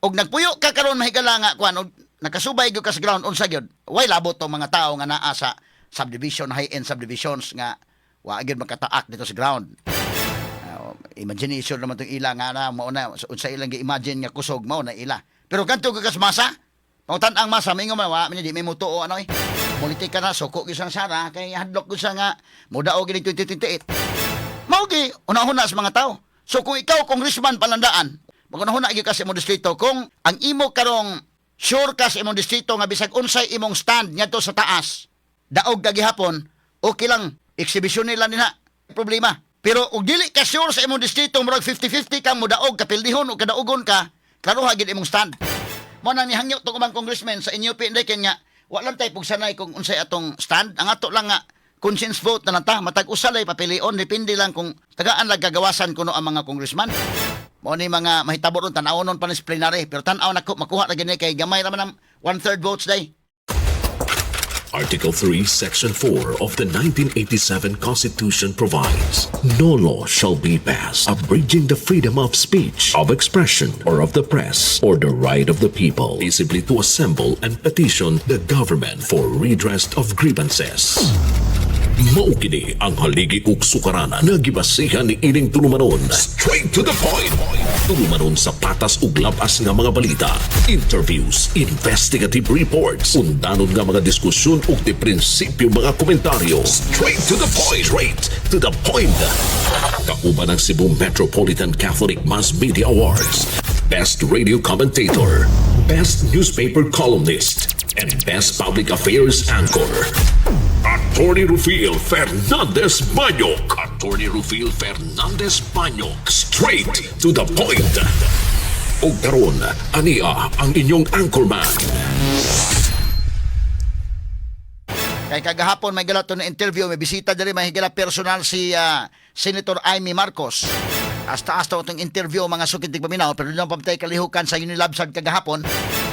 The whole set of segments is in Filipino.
Og nagpuyo ka karon mahigala nga kuan og nakasubay gyud ka sa ground unsa gyud. Way labot tong mga tao nga naa sa subdivision, high-end subdivisions nga wa gyud makataak dito sa ground. Imagination naman itong ila nga na mao na unsa ilang gi-imagine nga kusog mao na ila. Pero kanto ka kas masa? Pangutan ang masa mingo man wa di may mutuo ano politika na suko gyud sang sara kay hadlok gyud sa nga mudaog gid 2028. Mao gi una-una sa mga tao. So kung ikaw congressman palandaan, maguna-una gyud ka sa imong distrito kung ang imo karong sure ka sa imong distrito nga bisag unsay imong stand ngadto sa taas, daog ka gihapon, okay lang exhibition nila nina. Problema. Pero ug dili ka sure sa imong distrito murag 50-50 kang mudaog kapildihon o kadaugon ka, klaro hagid imong stand. Mo nang nihangyo tong ubang congressman sa inyo pinday kanya wa lang tay pugsanay kung unsay atong stand. Ang ato lang nga conscience vote na nata matag usalay papilion depende lang kung tagaan lang gagawasan kuno ang mga congressman. Mo ni mga mahitabo ron tan-awon pa ni plenary pero tan-aw nako makuha ra gani kay gamay ra man ang 1/3 votes day. Article 3, Section 4 of the 1987 Constitution provides, no law shall be passed abridging the freedom of speech, of expression, or of the press, or the right of the people peaceably to assemble and petition the government for redress of grievances. Maukini ang haligi ug sukaranan nga gibasihan ni ining tulumanon. Straight to the point. Tulumanon sa patas ug labas nga mga balita, interviews, investigative reports, undanon nga mga diskusyon ug di prinsipyo mga komentaryo. Straight to the point. Straight to the point. Kauban ang Cebu Metropolitan Catholic Mass Media Awards, Best Radio Commentator, Best Newspaper Columnist, and Best Public Affairs Anchor. Attorney Rufil Fernandez Banyok. Attorney Rufil Fernandez Banyok. Straight to the point. O karon, ania ang inyong anchorman. Kay kagahapon may gala to na interview, may bisita diri may higala personal si Senator Amy Marcos. Taas-taas to itong interview mga sukitig paminaw pero doon pamatay kalihukan sa Unilab sa kagahapon.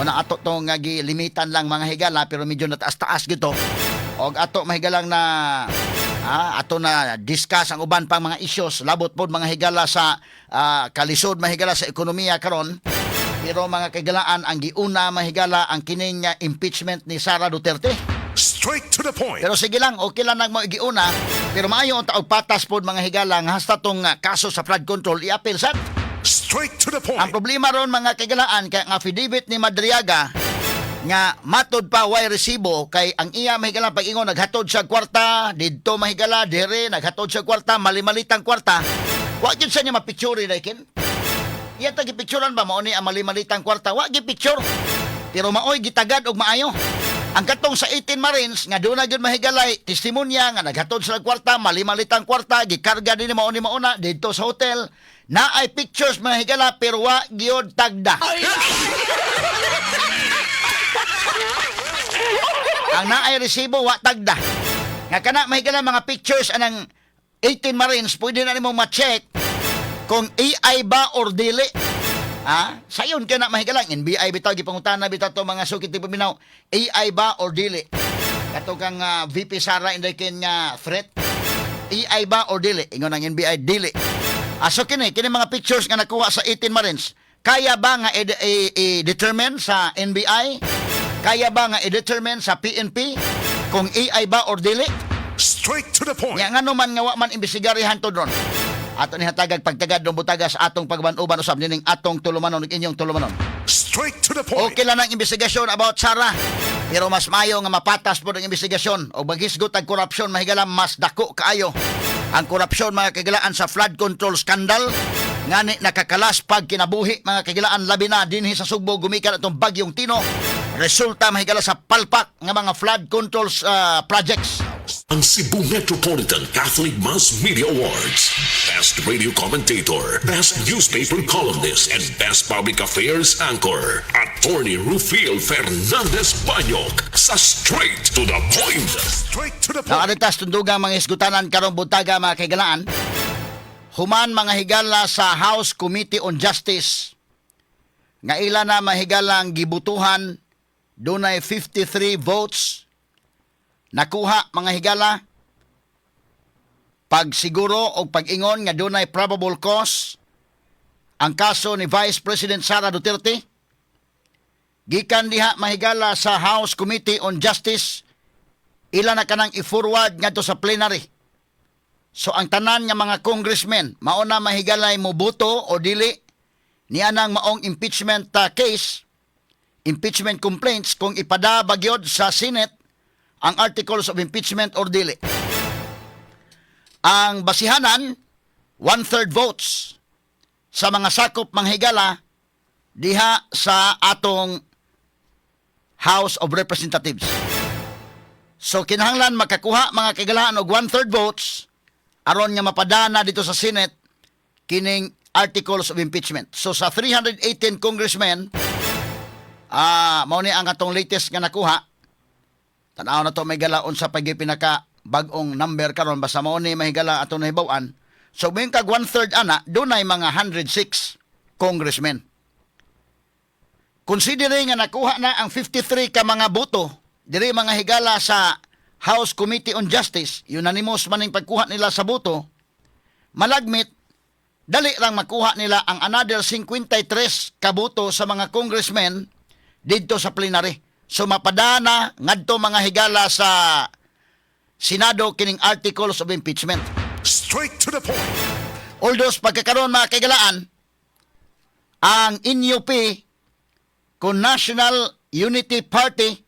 Una ato itong limitan lang mga higala pero medyo nataas-taas gito. O ato mahigalang na ato na discuss ang uban pang mga issues labot pod mga higala sa kalisod mahigala sa ekonomiya karon. Pero mga kagalaan ang giuna mahigala ang kining impeachment ni Sara Duterte. Straight to the point. Pero sige lang, okay lang nang mo giuna. Pero maayo ang taog patas pod mga higala nga hasta tong kaso sa flood control i-appeal sad. Straight to the point. Ang problema ron mga kagalaan kay ang affidavit ni Madriaga nga matod pa way resibo kay ang iya mahigala pag-ingon naghatod sa kwarta didto mahigala dire naghatod sa kwarta mali-malitang kwarta wa gyud sa niya mapicture daykin iya ta gipicturean ba mao ni ang mali-malitang kwarta wa gyud picture pero maoy gitagad og maayo ang katong sa 18 Marines nga doon na gyud mahigalay testimonya nga naghatod sa kwarta mali-malitang kwarta gikarga din mao ni mauna didto sa hotel na ay pictures mahigala pero wa gyud tagda. Ang naay resibo wa tagda. Nga kana mahigala mga pictures anang 18 Marines pwede na nimo ma-check kung AI ba or dili. Sayon ka na mahigala NBI bitaw gipangutana bitaw to mga sukit ti paminaw AI ba or dili. Kato kang VP Sara indaykin nga threat. AI ba or dili? Ingon ang NBI dili. So kini mga pictures nga nakuha sa 18 Marines kaya ba nga i-determine sa NBI? Kaya ba nga i-determine sa PNP kung AI ba or dili? Straight to the point. Nga naman nga wa man imbestigarehan to dron. Ato ni hatagag pagtagad ng butagas atong pagbanuban usab nining atong tulumanon ug inyong tulumanon. Straight to the point. Okay lang ang investigasyon about Sara. Pero mas mayo nga mapatas po ang investigasyon o maghisgot ang korupsyon mahigala mas dako kaayo. Ang korupsyon mga kagilaan sa flood control scandal ngani nakakalas pag kinabuhi mga kagilaan labi na dinhi sa Sugbo gumikan atong bagyong Tino. Resulta mahigala sa palpak nga mga flood control projects. Ang Cebu Metropolitan Catholic Mass Media Awards, Best Radio Commentator, Best Newspaper Columnist, and Best Public Affairs Anchor, Attorney Rufil Fernandez Banyok, sa Straight to the Point. Straight to the point. Nakaritas tundugang mga isgutanan karong buntaga mga kaigalaan. Human mga higala sa House Committee on Justice. Nga ila na mahigalang gibutuhan, dunay 53 votes. Nakuha mga higala pagsiguro o pag-ingon nga dunay probable cause ang kaso ni Vice President Sara Duterte gikan diha mahigala sa House Committee on Justice, ila na kanang i-forward ngadto sa plenary. So ang tanan nga mga congressmen mauna mahigalay mo buto o dili niya nang maong impeachment case, impeachment complaints kung ipada bagyod sa Senate ang articles of impeachment or dili. Ang basihanan 1/3 votes sa mga sakop manghigala diha sa atong House of Representatives. So kinahanglan makakuha mga kagalaan og 1/3 votes aron nga mapadana dito sa Senate kining articles of impeachment. So sa 318 congressmen, mao ni ang atong latest nga nakuha. Tanaw na to may galaon sa pagipinaka bag-ong number karon basta mao ni mahigala atong nahibaw-an. So may kag 1/3 ana dunay mga 106 congressmen. Considering nga nakuha na ang 53 ka mga boto diri mga higala sa House Committee on Justice, unanimous maning pagkuha nila sa boto, malagmit dali lang makuha nila ang another 53 ka boto sa mga congressmen didto sa plenary. So mapadana ngadto mga higala sa Senado kining articles of impeachment. Straight to the point. Although pagkakaroon mga kagalaan, ang NUP kung National Unity Party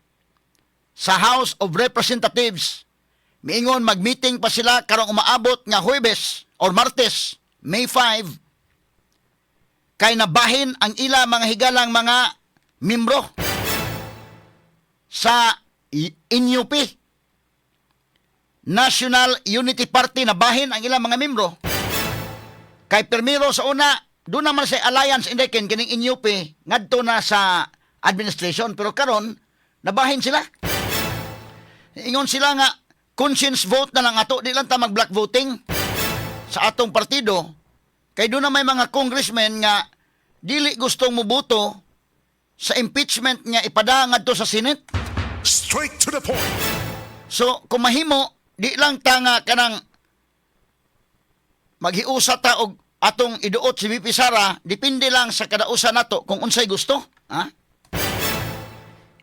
sa House of Representatives, miingon mag-meeting pa sila karong umaabot nga Huwebes or Martes, May 5, kay nabahin ang ila mga higalang mga membro sa NUP. National Unity Party nabahin ang ilang mga membro. Kay permiro sa una, doon naman sa alliance indikin kining NUP ngadto na sa administration, pero karon nabahin sila. Ingon sila nga conscience vote na lang ato, di lang ta mag black voting sa atong partido. Kay doon na may mga congressmen nga dili gustong muboto sa impeachment nga ipada ngadto sa Senate. Straight to the point. So kung mahimo, di lang ta nga kanang maghiusa ta og atong iduot si VP Sara, depende lang sa kadausa nato kung unsay gusto. Ha?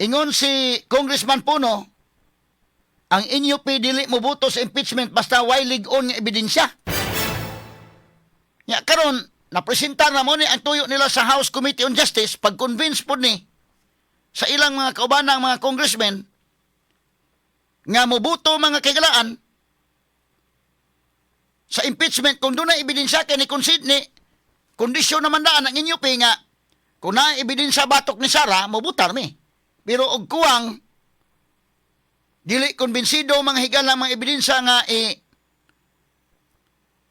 Ingon si Congressman Puno, ang NUP dili mo boto sa impeachment basta way lig-on nga ebidensya. Nya karon napresenta na mo ni ang tuyo nila sa House Committee on Justice, pag-convince po ni sa ilang mga kaubanang mga congressmen nga mobuto mga kagalaan sa impeachment kung doon na ebidensya kay ni concede ni kondisyon naman daan ang inyo nga kung na ebidensya batok ni Sara mobutar mi, pero og kuwang dili konbensido mga higala mga ebidensya nga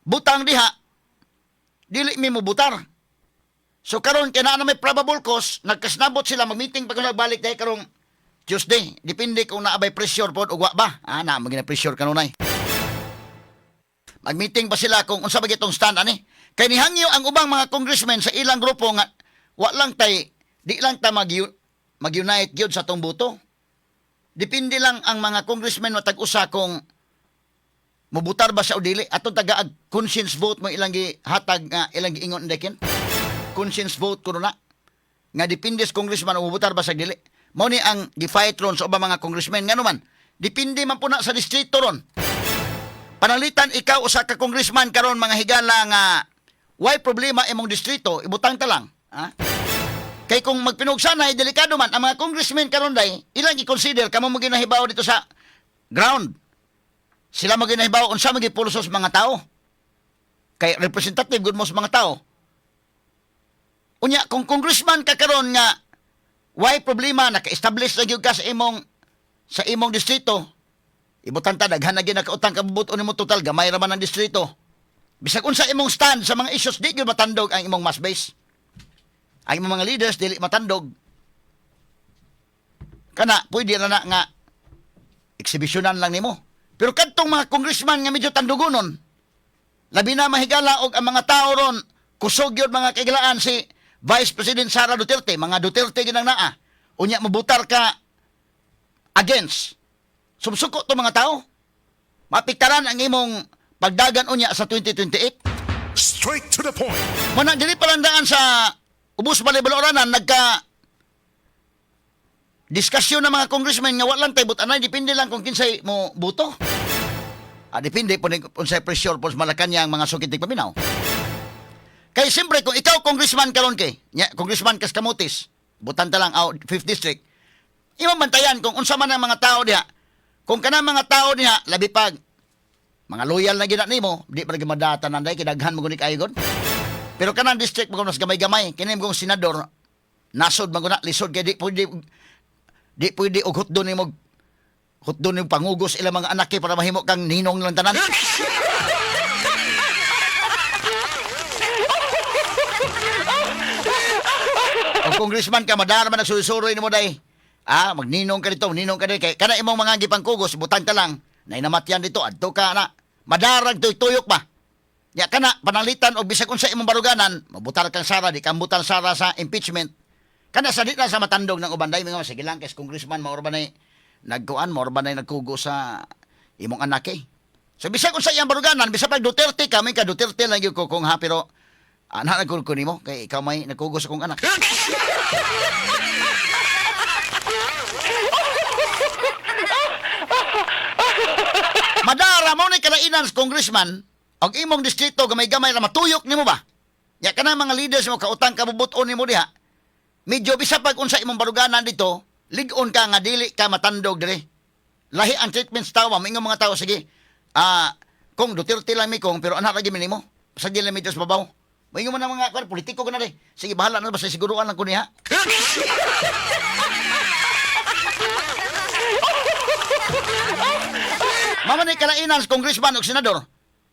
butang diha, dili mi mobutar. So karon kay naa na may probable cause, nagkasnabot sila mag-meeting pag nagbalik dahil karong Tuesday, depende kung naabay pressure pod o wa ba. Na magina pressure kanunay. Mag-meeting pa sila kung unsa ba gitong stand ani. Kay nihangyo ang ubang mga congressmen sa ilang grupo nga wa lang tay di lang ta mag-unite gyud sa tong boto. Depende lang ang mga congressmen matag-usa kung mubutar ba sa o dili. Atong taga conscience vote mo ilang gihatag nga ilang giingon ndekin. Conscience vote kuno na. Nga depende sa congressman mubutar ba sa dili. Mao ni ang gi-fight ron sa ubang mga congressmen ngano man. Depende man po na sa distrito ron. Panalitan ikaw usa ka congressman karon mga higala nga why problema imong distrito, ibutang ta lang. Ha? Kay kung magpinugsanay, delikado man ang mga congressmen karon day, ilang i-consider kamo mo ginahibaw dito sa ground. Sila mo ginahibaw unsa magipulsos mga tao. Kay representative gud mo sa mga tao. Unya kung congressman ka karon nga why problema naka-establish na gyud ka sa imong distrito. Ibutan ta daghan na gyud nakautang kabubuton nimo total gamay ra man ang distrito. Bisag unsa imong stand sa mga issues di gyud matandog ang imong mass base. Ang imong mga leaders dili matandog. Kana pwede na nga exhibitionan lang nimo. Pero kadtong mga congressman nga medyo tandugonon, labi na mahigala og ang mga tao ron kusog gyud mga kaigalaan si Vice President Sara Duterte, mga Duterte ginang naa. Unya mabutar ka against. Sumsuko to mga tao. Mapiktaran ang imong pagdagan unya sa 2028. Straight to the point. Manang dili palandaan sa ubos balay-baloranan diskusyon ng mga congressman nga walang tay butanay, depende lang kung kinsay mo buto. Depende po kung sa pressure po sa Malacanang mga sukitig paminaw. Kaya siyempre, kung ikaw congressman karon kay, congressman kas Camotes, butanta lang 5th district, imong bantayan kung unsa man ang mga tao diha. Kung kana mga tao diha labi pag mga loyal na gina nimo, di pa madata nanday kidaghan mo guni kayo gon. Pero kanang district mo mas gamay-gamay, kini mo senador nasod maguna lisod kay di pwede og hutdon nimo hutdon yung pangugos ilang mga anak para mahimo kang ninong lang tanan. O congressman ka, madara man nagsusuroy ni mo day. Magninong ka dito, ninong ka dito. Kaya kana imong mga gipangkugos, butang ka lang. Nainamatyan dito, adto ka na. Madarag tuyok ba? Ya kana, panalitan o bisag unsa imong baruganan, mabutar kang sara, di kang butar sara sa impeachment. Kana sa di na sa matandog ng ubanday, mga sige lang, kes congressman, maorba na nagkuan, maorba na nagkugo sa imong anak eh. So bisag unsa iyang baruganan, bisag pag Duterte ka, may ka Duterte lang yung kung ha, pero anak nagkugo nimo kay ikaw may nagkugo sa kong anak. Madara mo ni kalainan sa congressman, og imong distrito gamay-gamay ra matuyok nimo ba? Ya kana mga leaders mo kautang kabubuton nimo diha. Medyo bisa pag unsa imong baruganan dito, lig-on ka nga dili ka matandog dire. Lahi ang treatment sa tawo, ingong mga tao sige. Kung Duterte lang mi kong pero anak lagi nimo. Sa gila medyo sa babaw. Moingon mo na mga kwan, politiko ka na rin. Sige, bahala na ba sa siguruan lang ko niya. Mama ni kalainan sa congressman o senador.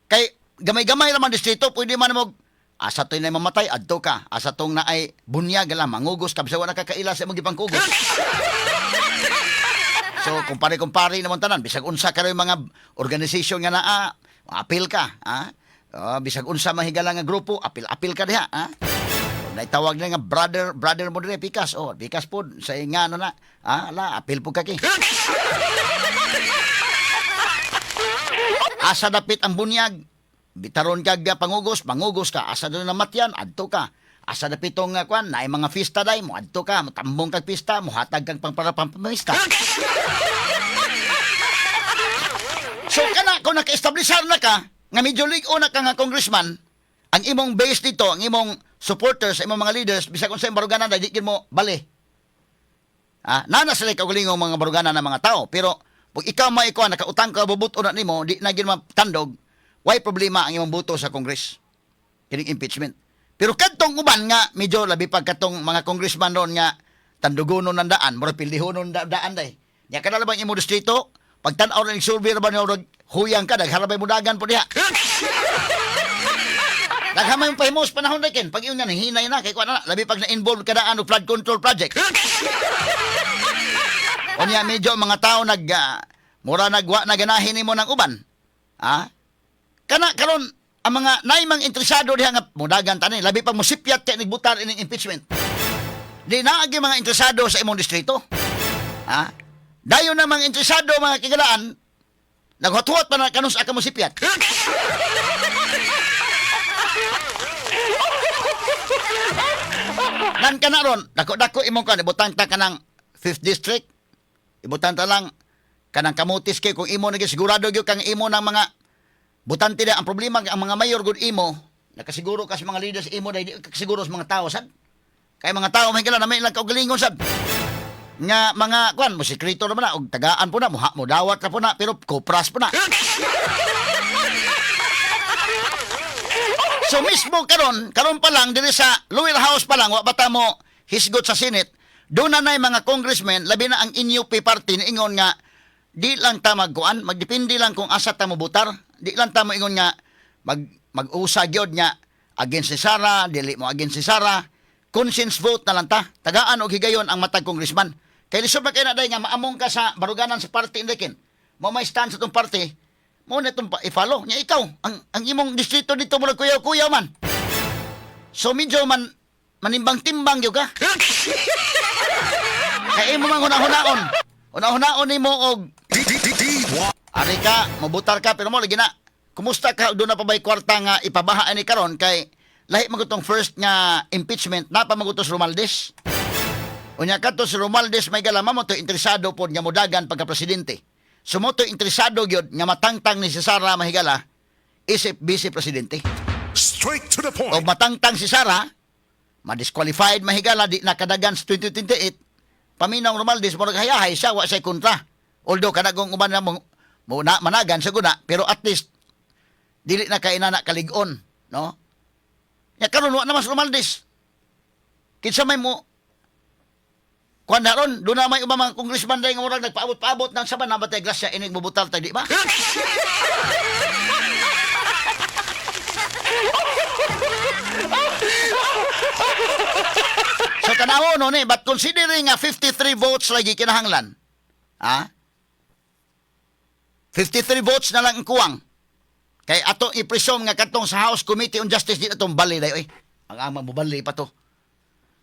Kay gamay-gamay naman distrito, pwede man mo asa to'y na mamatay, adto ka. Asa tong na ay bunyag lang, mangugos ka. Bisawa nakakaila sa imong gipangkugos. So, kumpare-kumpare naman tanan. Bisag unsa ka rin mga organisasyon nga na, apil ka, bisag unsa mahigala nga grupo, apil ka diha, naitawag na nga brother mo dire Pikas. Pikas po sa nga ano na. Apil po ka ki. Asa dapit ang bunyag, bitaron kag pangugos ka. Asa doon na matyan, adto ka. Asa dapit tong kwan, naay mga fiesta day mo, adto ka, matambong kag pista, muhatag kag pangpamista. So kana kung naka-establishar na ka, nga medyo ligo na ka nga congressman, ang imong base dito, ang imong supporters, imong mga leaders, bisag kung sa baruganan, di mo bali. Nana sila kaugalingong mga baruganan ng mga tao, pero pag ikaw ikaw, nakautang ka, bubuto na nimo, di na matandog, why problema ang imong buto sa Congress? Kining impeachment. Pero kadtong uban nga, medyo labi pag katong mga congressman ron nga, tandugonon ng daan, mura pildihonon daan day. Nya ka na lang imong distrito, pag tanaw na survey na ba niyo, huyang ka, nagharabay mo dagan po diha. Naghamay mo pahimos panahon na kin, pag yun nga, hinay na, kay kuwan na, labi pag na-involve ka daan o flood control project. O niya, medyo mga tao mura nagwa na ganahin mo ng uban. Karon ang mga naimang interesado diha nga mudagan tani, labi pag musipyat kay nigbutar ining impeachment. Di naagi mga interesado sa imong distrito. Dayon na mga interesado mga kigalaan, naghutuot pa na kanus aka musipyat. Nan ka na ron, dako imong ka, ibutang ta ka ng 5th district, ibutang ta lang kanang Camotes kay kung imo naging sigurado gyud kang imo ng mga butante na ang problema ang mga mayor gud imo nakasiguro ka sa mga leaders imo dahil di kasiguro sa mga tao sad kay mga tao may kala na may ilang kaugalingon sad nga mga kwan mo sekreto naman na og tagaan po na mo dawat na po na pero kopras po na. So mismo karon pa lang diri sa lower house pa lang wa bata mo hisgot sa Senate doon na mga congressmen labi na ang NUP party niingon nga di lang ta magkuan, magdepende lang kung asa ta mo butar. Di lang ta mo ingon nga mag-usa gyud nga against si Sara, dili mo against si Sara. Conscience vote na lang ta. Tagaan og higayon ang matag congressman. Kay lisod ba kay na day nga maamong ka sa baruganan sa party indikin. Mo may stand sa tong party. Mo na tong i-follow nya ikaw. Ang imong distrito dito mo kuyaw-kuyaw man. So medyo manimbang-timbang gyud ka. Kay imo man hunahon. Una-unaon nimo og ari ka, mabutar ka pero mo lagi na. Kumusta ka do na pa bay kwarta nga ipabaha ni karon kay lahi magutong first nga impeachment na pa magutos Romualdez. Unya kato si Romualdez may galama mo to interesado pod nga modagan pagka-presidente. Sumoto interesado gyud nga matangtang ni si Sara mahigala isip vice presidente. Straight to the O point. matangtang si Sara, ma-disqualified mahigala di nakadagan sa 2028. Paminaw Romualdez mo naghayahay siya wa say kontra. Although kadagong uban na mo managan sa guna, pero at least dili na kay inana kalig-on, no? Ya karon wa na mas Romualdez. Kinsa may mo kuan na ron, doon na may ubang mga congressman day nga murag nagpaabot-paabot ng saban na batay grasya inig mubutal tay di ba? So tanaw no ni, but considering nga 53 votes lagi kinahanglan. Ha? 53 votes na lang ang kuwang. Kay ato i-presume nga katong sa House Committee on Justice di atong bali day oy. Ang ama mo bali pa to.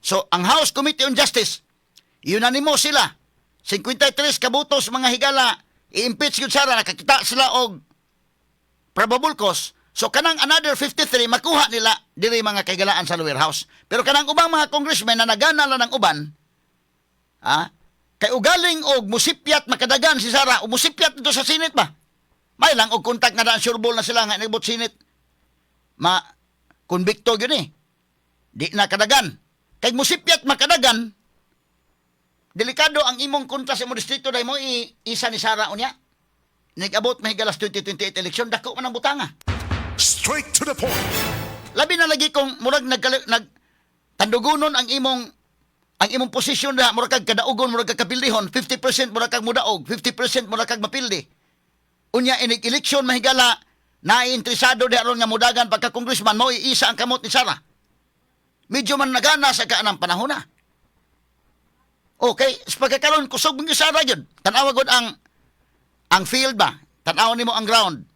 So ang House Committee on Justice unanimous sila. 53 kabutos mga higala i-impeach gyud Sara nakakita sila og probable cause. So kanang another 53 makuha nila diri mga kagalaan sa lower house. Pero kanang ubang mga congressmen na nagana lang ng uban, ha? Kay ugaling og musipyat makadagan si Sara, o musipyat dito sa Senate ba? May lang og kontak nga daan sureball na sila nga nagbot Senate. Ma konbikto gyud ni. Di na kadagan. Kay musipyat makadagan, delikado ang imong kontra sa imong distrito dahil mo isa ni Sara unya. Nag-abot mahigalas 2028 election, dako man ang butanga. Straight to the point. Labi na lagi kung murag tandugunon ang imong posisyon na murag kag kadaugon, murag kag kapildihon, 50% murag kag mudaog, 50% murag kag mapildi. Unya inig eleksyon mahigala na interesado di aron nga mudagan pagka congressman mo iisa ang kamot ni Sara. Medyo man nagana sa kaanang panahon na. Okay, sa pagkakaroon kusog ng Sara yun. Tanawa gud ang field ba? Tanawa nimo ang ground.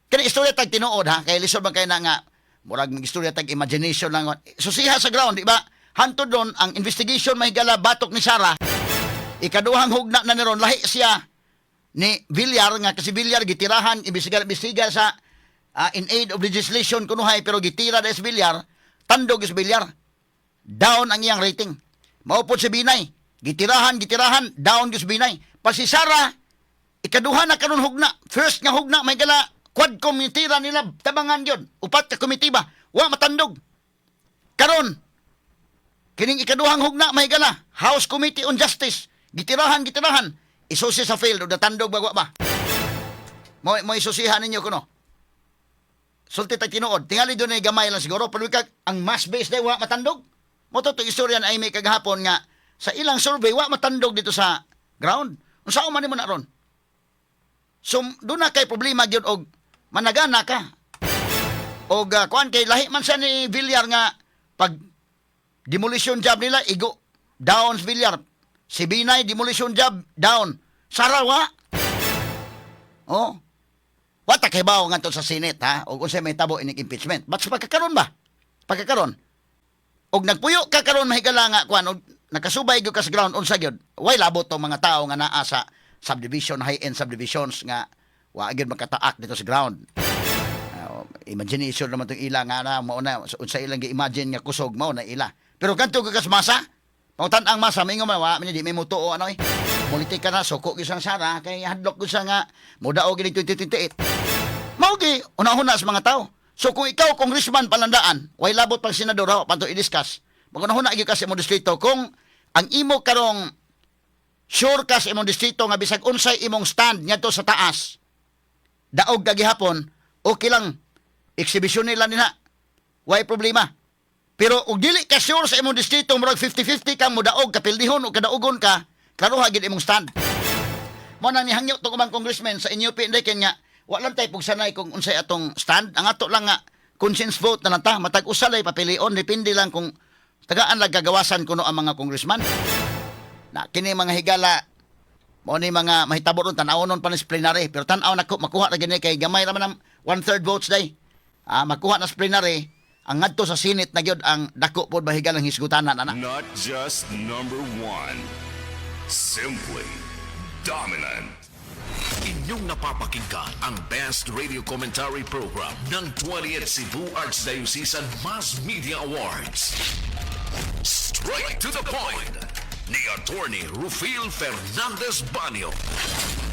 Kani istorya tag tinuod ha, kay lisod man kay na nga murag mig istorya tag imagination lang. Susiha sa ground, di ba? Hantod doon ang investigation mahigala batok ni Sara. Ikaduhang hugna na niron lahi siya ni Villar nga kasi Villar gitirahan imbestiga sa in aid of legislation kunuhay pero gitira des Villar, tandog is Villar. Down ang iyang rating. Maupod si Binay, gitirahan, down is Binay. Pa si Sara ikaduha na karon hugna, first nga hugna mahigala quad committee nila tabangan yon. Upat ka committee ba? Wa matandog. Karon kining ikaduhang hugna mahigala House Committee on Justice. Gitirahan. Isusi sa field o natandog bagwa ba? Mo isusihan ninyo kuno. Sulti tag tinuod. Tingali doon ay gamay lang siguro. Pero ang mass base day wa matandog. Mo to istorya ay may kagahapon nga sa ilang survey wa matandog dito sa ground. Unsa man nimo na ron? So doon na kay problema gyud og managana ka. Og kuan kay lahi man siya ni Villar nga pag demolition job nila igo down sa Villar. Si Binay demolition job down. Sarawa. Oh. Wa ta kay bawo ngadto sa Senate ha. Og unsay may tabo ining impeachment. But sa pagkakaron ba? Pagkakaron. Og nagpuyo ka karon mahigala nga kuan og nakasubay gyud ka sa ground unsa gyud. Way labot tong mga tawo nga naa sa subdivision, high-end subdivisions nga wa gyud makataak dito sa ground. Imagination naman itong ila nga na mao na unsa ilang gi-imagine nga kusog mao na ila. Pero kanto ka kas masa? Pautan ang masa mingo man wa di may muto o ano eh. Politika na suko gyud sang Sara kay hadlok gyud sa nga mudaog gid 2028. Mao gi unahon na sa mga tao. So kung ikaw congressman palandaan, way labot pang senador ha panto i-discuss. Magunahon na gyud kasi mo distrito kung ang imo karong sure ka sa imong distrito nga bisag unsay imong stand ngadto sa taas. Daog ka gihapon, okay lang. Exhibition nila nila. Way problema. Pero ug dili ka sure sa imong distrito murag 50-50 kang mudaog kapildihon o kadaugon ka, klaro hagid imong stand. Mo nang nihangyo tong ubang congressman sa inyo pinday kanya, wa lang tay pugsanay kung unsay atong stand. Ang ato lang nga conscience vote na lang ta, matag usalay papilion depende lang kung tagaan lang gagawasan kuno ang mga congressman. Na kini mga higala mo ni mga mahitabo ron tan-awon pa ni plenary pero tan-aw nako makuha ra gini kay gamay ra man ang 1/3 votes day. Makuha na sa plenary ang ngadto sa Senate na gyud ang dako pod bahigalang hisgutanan ana. Not just number one. Simply dominant. Inyong napapakinggan ang best radio commentary program ng 20th Cebu Archdiocesan Mass Media Awards. Straight to the point ni Attorney Rufil Fernandez Banyo.